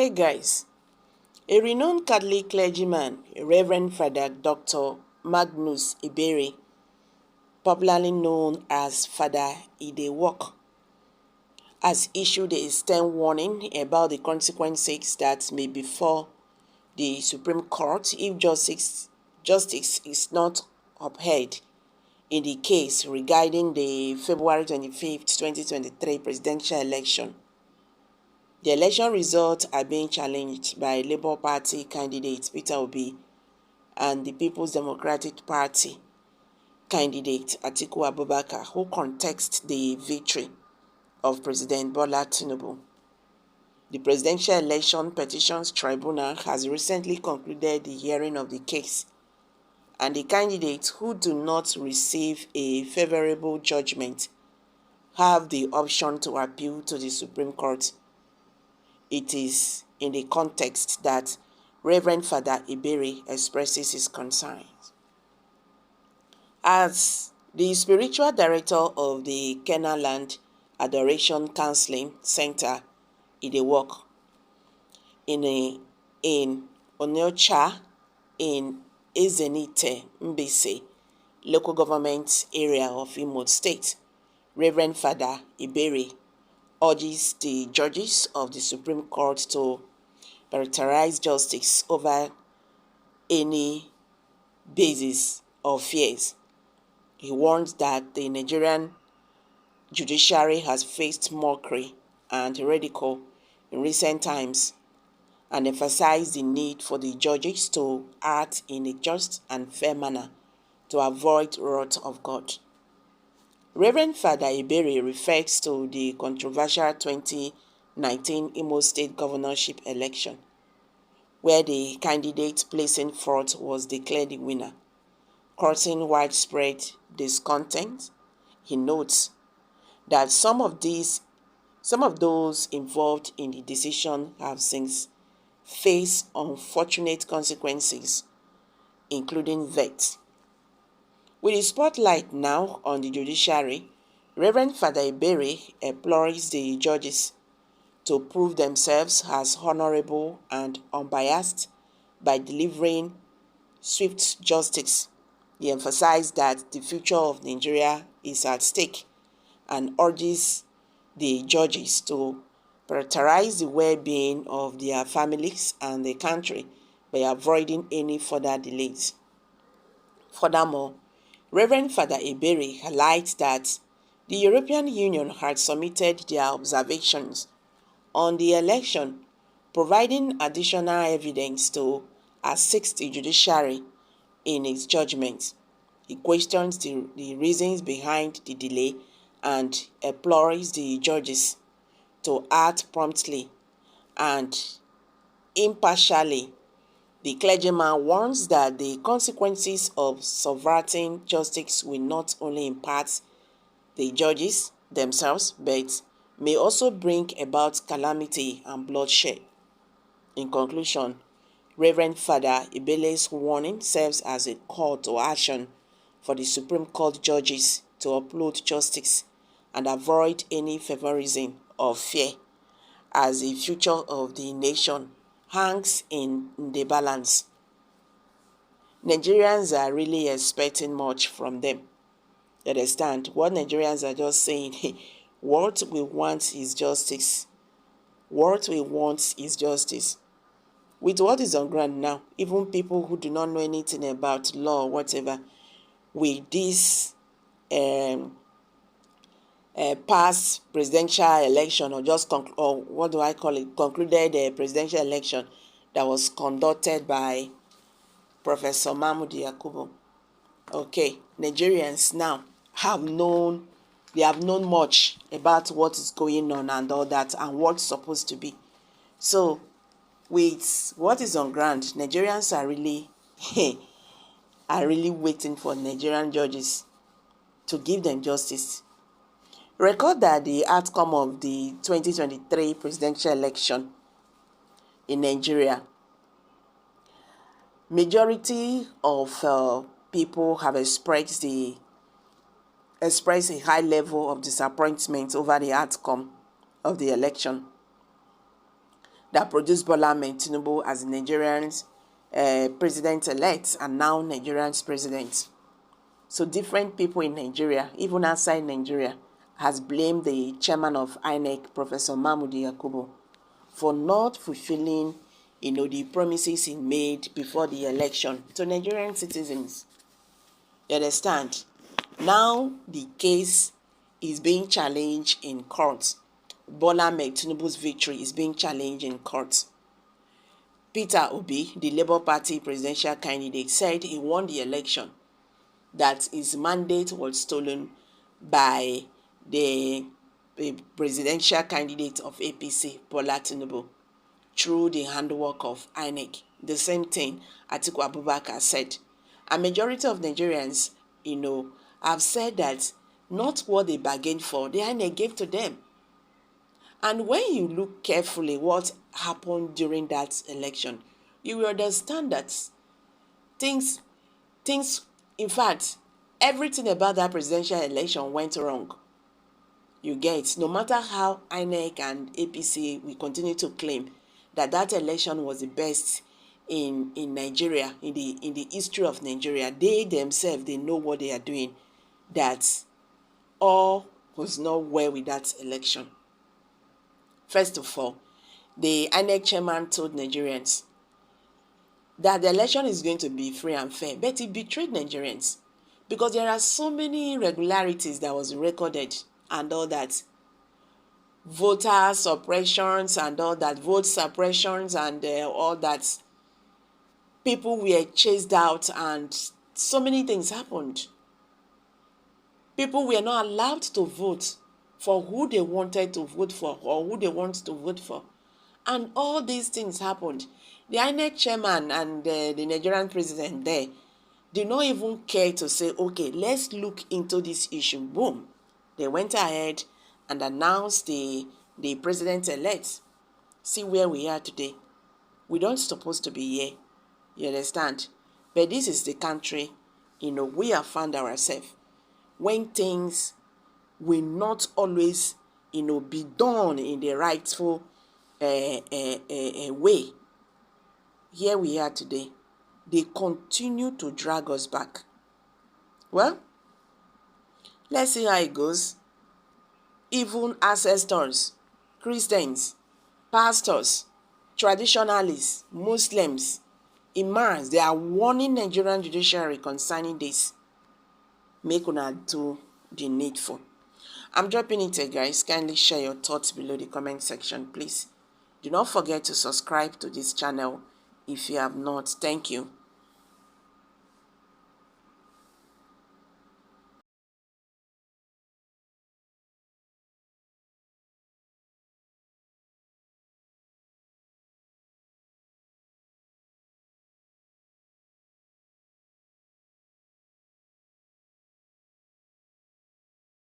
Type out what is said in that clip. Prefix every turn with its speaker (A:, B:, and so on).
A: Hey guys, a renowned Catholic clergyman, Reverend Father Dr. Magnus Iberi, popularly known as Father Idewok, has issued a stern warning about the consequences that may befall the Supreme Court if justice is not upheld in the case regarding the February 25th, 2023 presidential election. The election results are being challenged by Labour Party candidate Peter Obi and the People's Democratic Party candidate Atiku Abubakar, who contest the victory of President Bola Tinubu. The Presidential Election Petitions Tribunal has recently concluded the hearing of the case, and the candidates who do not receive a favorable judgment have the option to appeal to the Supreme Court. It is in the context that Reverend Father Iberi expresses his concerns. As the spiritual director of the Kenaland Adoration Counseling Center, Idewok, in Onyocha, in Ezenite, Mbise, local government area of Imo State, Reverend Father Iberi urges the judges of the Supreme Court to prioritize justice over any basis of fears. He warns that the Nigerian judiciary has faced mockery and ridicule in recent times, and emphasized the need for the judges to act in a just and fair manner to avoid wrath of God. Reverend Father Iberi refers to the controversial 2019 Imo State governorship election, where the candidate placing fourth was declared the winner, causing widespread discontent. He notes that some of those involved in the decision have since faced unfortunate consequences, including death. With the spotlight now on the judiciary, Reverend Father Iberi implores the judges to prove themselves as honorable and unbiased by delivering swift justice. He emphasized that the future of Nigeria is at stake and urges the judges to prioritize the well-being of their families and the country by avoiding any further delays. Furthermore, Reverend Father Iberi highlights that the European Union had submitted their observations on the election, providing additional evidence to assist the judiciary in its judgment. He questions the reasons behind the delay and implores the judges to act promptly and impartially. The clergyman warns that the consequences of subverting justice will not only impact the judges themselves, but may also bring about calamity and bloodshed. In conclusion, Reverend Father Iberi's warning serves as a call to action for the Supreme Court judges to uphold justice and avoid any favorism or fear, as the future of the nation hangs in the balance. Nigerians are really expecting much from them. You understand? What Nigerians are just saying, what we want is justice. What we want is justice. With what is on ground now, even people who do not know anything about law or whatever, with this past presidential election, or just concluded presidential election that was conducted by Professor Mahmoud Yakubu. Okay, Nigerians now have known much about what is going on and all that and what's supposed to be. So with what is on ground, Nigerians are really waiting for Nigerian judges to give them justice. Record that the outcome of the 2023 presidential election in Nigeria, majority of people have expressed a high level of disappointment over the outcome of the election. that produced Bola Ahmed Tinubu as Nigerian's president-elect and now Nigerian's president. So different people in Nigeria, even outside Nigeria, has blamed the chairman of INEC, Professor Mahmood Yakubu, for not fulfilling, the promises he made before the election to Nigerian citizens. You understand? Now the case is being challenged in court. Bola Ahmed Tinubu's victory is being challenged in court. Peter Obi, the Labour Party presidential candidate, said he won the election, that his mandate was stolen by the presidential candidate of APC, Bola Tinubu, through the handwork of INEC. The same thing Atiku Abubakar said. A majority of Nigerians, have said that not what they bargained for, the INEC gave to them. And when you look carefully what happened during that election, you will understand that things, in fact, everything about that presidential election went wrong. You get, no matter how INEC and APC will continue to claim that election was the best in Nigeria, in the history of Nigeria, they themselves, they know what they are doing, that all was not well with that election. First of all, the INEC chairman told Nigerians that the election is going to be free and fair, but he betrayed Nigerians because there are so many irregularities that was recorded and all that. Voter suppressions and all that, vote suppressions and all that. People were chased out and so many things happened. People were not allowed to vote for who they wanted to vote for or who they want to vote for. And all these things happened. The INEC chairman and the Nigerian president there did not even care to say, okay, let's look into this issue. Boom. They went ahead and announced the president-elect. See where we are today. We don't supposed to be here. You understand? But this is the country, we have found ourselves. When things will not always, be done in the rightful way. Here we are today. They continue to drag us back. Well, let's see how it goes. Even ancestors, Christians, pastors, traditionalists, Muslims, imams, they are warning Nigerian judiciary concerning this. Make una do the needful. I'm dropping it here, guys. Kindly share your thoughts below the comment section, please. Do not forget to subscribe to this channel if you have not. Thank you.